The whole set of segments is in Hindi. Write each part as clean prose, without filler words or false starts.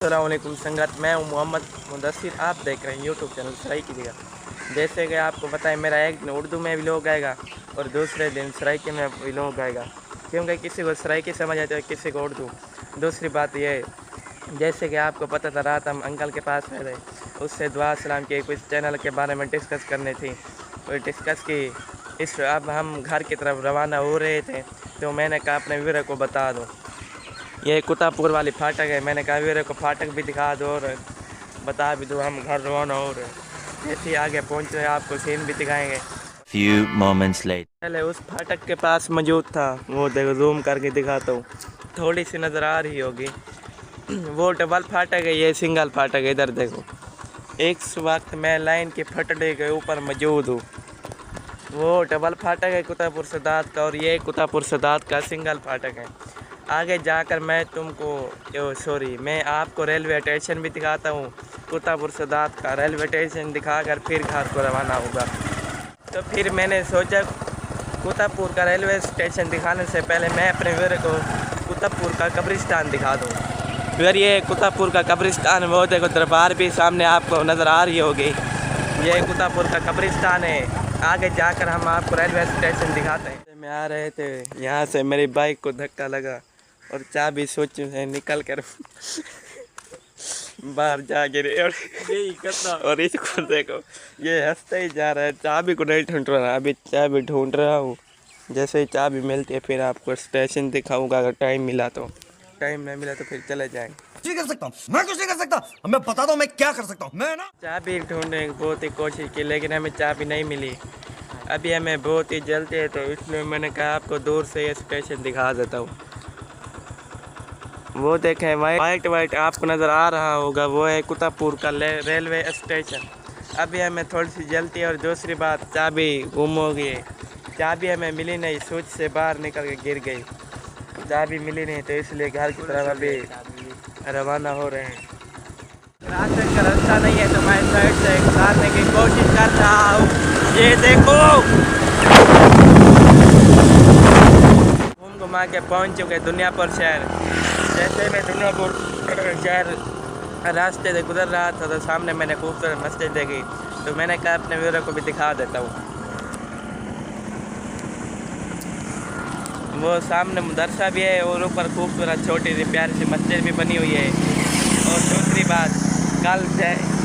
अस्सलामुअलैकुम संगत, मैं हूं मोहम्मद मुदस्सिर। आप देख रहे हैं यूट्यूब चैनल सराई की जगह। जैसे कि आपको पता है, मेरा एक दिन उर्दू में व्लॉग आएगा और दूसरे दिन सराइकी में व्लॉग आएगा, क्योंकि किसी को सराइकी समझ आती है, किसी को उर्दू। दूसरी बात ये है, जैसे कि आपको पता था, रात हम अंकल के पास आए थे, उससे दुआ सलाम की, कुछ चैनल के बारे में डिस्कस करनी थी और डिस्कस की। अब हम घर की तरफ रवाना हो रहे थे, तो मैंने कहा अपने वीर को बता दो ये कुतापुर वाली फाटक है। मैंने कहा वीर को फाटक भी दिखा दो और बता भी दो, हम घर रवाना हो रहे हैं। जैसे ही आगे पहुँच रहे आपको सीन भी दिखाएंगे। Few moments later. पहले उस फाटक के पास मौजूद था, वो देखो जूम करके दिखाता हूँ, थोड़ी सी नज़र आ रही होगी। वो डबल फाटक है, ये सिंगल फाटक है। इधर देखो, एक वक्त मैं लाइन के फटड़े के ऊपर मौजूद हूँ। वो डबल फाटक है कुतापुर सदात का, और ये कुतापुर सदात का सिंगल फाटक है। आगे जाकर मैं आपको रेलवे स्टेशन भी दिखाता हूँ। कुतापुर सदात का रेलवे स्टेशन दिखाकर फिर घर को रवाना होगा। तो फिर मैंने सोचा कुतापुर का रेलवे स्टेशन दिखाने से पहले मैं अपने वीर को कुतापुर का कब्रिस्तान दिखा दूँ। फिर ये कुतापुर का कब्रिस्तान, वो देखो दरबार भी सामने आपको नज़र आ रही होगी। ये कुतापुर का कब्रिस्तान है। आगे जाकर हम आपको रेलवे स्टेशन दिखाते हैं। मैं आ रहे थे, यहाँ से मेरी बाइक को धक्का लगा और चाबी स्विच से निकल कर बाहर जा गिरे और इसको देखो, ये हंसते ही जा रहा है। चाबी को नहीं ढूंढ रहा, अभी चाबी ढूंढ रहा हूँ। जैसे ही चाबी मिलती है फिर आपको स्टेशन दिखाऊंगा। अगर टाइम मिला तो, टाइम नहीं मिला तो फिर चले जाएंगे। कुछ कर सकता हूँ मैं, कुछ नहीं कर सकता। मैं बताता हूँ मैं क्या कर सकता हूँ। मैं ना चाबी ढूंढने की बहुत ही कोशिश की, लेकिन हमें चाबी नहीं मिली। अभी हमें बहुत ही जल्दी है, तो इसलिए मैंने कहा आपको दूर से ये स्टेशन दिखा देता हूँ। वो देखें, वाइट आपको नज़र आ रहा होगा, वो है कुतापुर का रेलवे स्टेशन। अभी हमें थोड़ी सी जल्दी है। और दूसरी बात, चाबी गुम हो गई है। चाबी हमें मिली नहीं, स्विच से बाहर निकल के गिर गई, चाबी मिली नहीं, तो इसलिए घर की तरफ अभी रवाना हो रहे हैं। रास्ते का रास्ता नहीं है, तो मैं साइड से गुजारने की कोशिश कर रहा हूँ। ये देखो, घुमा के पहुँच चुके दुनियापुर शहर। जैसे मैं दुनियापुर शहर रास्ते से गुजर रहा था, तो सामने मैंने खूबसूरत मस्जिद देखी, तो मैंने कहा अपने वीरों को भी दिखा देता हूँ। वो सामने मदरसा भी है और ऊपर खूबसूरत छोटी सी प्यारी सी मस्जिद भी बनी हुई है। और दूसरी बात,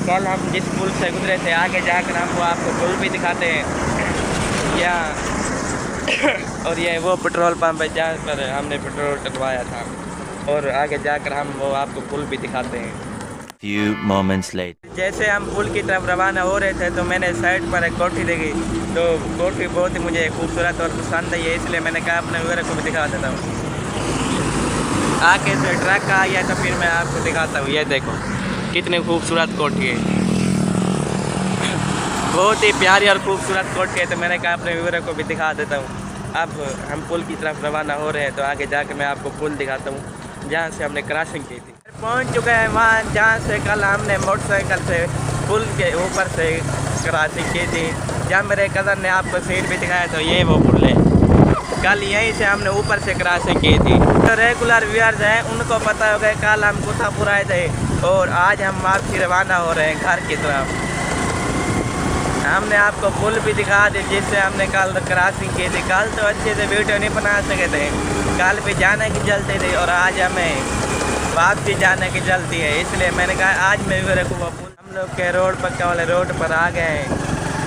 कल हम जिस पुल से गुजरे थे, आगे जाकर हम वो आपको पुल भी दिखाते हैं या और ये वो पेट्रोल पंप है जहाँ पर हमने पेट्रोल डलवाया था, और आगे जाकर हम वो आपको पुल भी दिखाते हैं। Few moments later. जैसे हम पुल की तरफ रवाना हो रहे थे, तो मैंने साइड पर एक कोठी देखी, तो कोठी बहुत ही मुझे खूबसूरत और पसंद है, इसलिए मैंने कहा अपने वीर को भी दिखा देता हूँ। आगे से ट्रक आ गया, तो फिर मैं आपको दिखाता हूँ। ये देखो कितनी खूबसूरत कोठी है, बहुत ही प्यारी और खूबसूरत कोठी है, तो मैंने कहा अपने वीर को भी दिखा देता हूँ। अब हम पुल की तरफ रवाना हो रहे हैं, तो आगे जाकर मैं आपको पुल दिखाता हूँ जहाँ से हमने क्रॉसिंग की थी। पहुँच चुके हैं वहाँ जहाँ से कल हमने मोटरसाइकिल से पुल के ऊपर से क्रॉसिंग की थी, जहाँ मेरे कज़न ने आपको सीन भी दिखाया, तो ये वो पुल है। कल यहीं से हमने ऊपर से क्रॉसिंग की थी। तो रेगुलर व्यूअर्स हैं, उनको पता होगा कल हम कुतापुर आए थे और आज हम वापसी रवाना हो रहे हैं घर की तरफ। हमने आपको पुल भी दिखा दी जिससे हमने कल क्रॉसिंग की थी। कल तो अच्छे से वीडियो नहीं बना सके थे, कल भी जाने की जल्दी थी और आज हमें वापसी जाने की जल्दी है, इसलिए मैंने कहा आज मैं भी रखूँगा पुल। हम लोग के रोड पक्का वाले रोड पर आ गए हैं।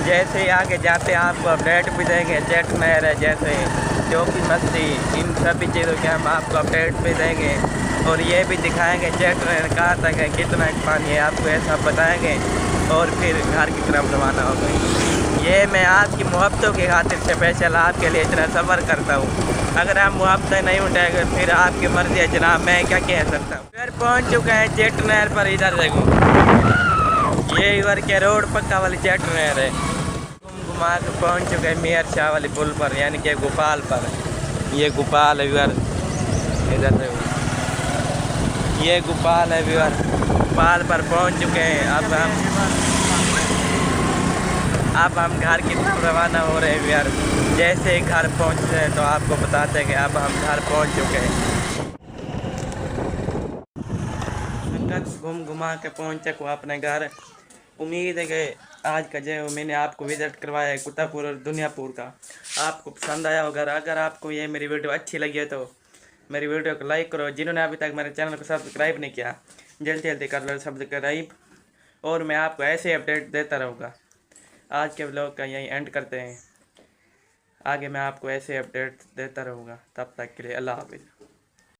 जैसे ही आगे जाते हैं आपको अपडेट भी देंगे। जेट नहर है, जैसे चौकी मस्ती, इन सभी चीज़ों के हम आपको अपडेट भी देंगे और ये भी दिखाएंगे जेट नहर कहाँ तक है, कितना पानी है, आपको ऐसा बताएंगे और फिर घर की तरफ रवाना हो गए। ये मैं आपकी मोहब्बतों की खातिर स्पेशल आपके लिए इतना सफ़र करता हूँ। अगर आप मोहब्बतें नहीं उठाएंगे फिर आपकी मर्जी है जनाब, मैं क्या कह सकता हूँ। फिर पहुँच चुके हैं जेट नहर पर। इधर देखो, ये इधर के रोड पक्का वाली जेट नहर है। घुमा के पहुँच चुके हैं मियार शाह वाली पुल पर, यानी कि गोपाल पर। ये गोपाल है व्यूअर, इधर देखो, ये गोपाल है व्यूअर। गोपाल पर पहुँच चुके हैं। अब हम घर की तरफ रवाना हो रहे हैं यार। जैसे ही घर पहुँचते हैं तो आपको बताते हैं कि अब हम घर पहुँच चुके हैं। वक्त घूम घुमा के पहुँच चुका हूँ अपने घर। उम्मीद है कि आज का जो मैंने आपको विज़िट करवाया है कुत्तापुर और दुनियापुर का, आपको पसंद आया होगा। अगर आपको ये मेरी वीडियो अच्छी लगी है तो मेरी वीडियो को लाइक करो। जिन्होंने अभी तक मेरे चैनल को सब्सक्राइब नहीं किया, जल्दी जल्दी कर लो सब्सक्राइब, और मैं आपको ऐसे अपडेट देता रहूँगा। आज के व्लॉग का यहीं एंड करते हैं, आगे मैं आपको ऐसे अपडेट देता रहूँगा। तब तक के लिए अल्लाह हाफिज़।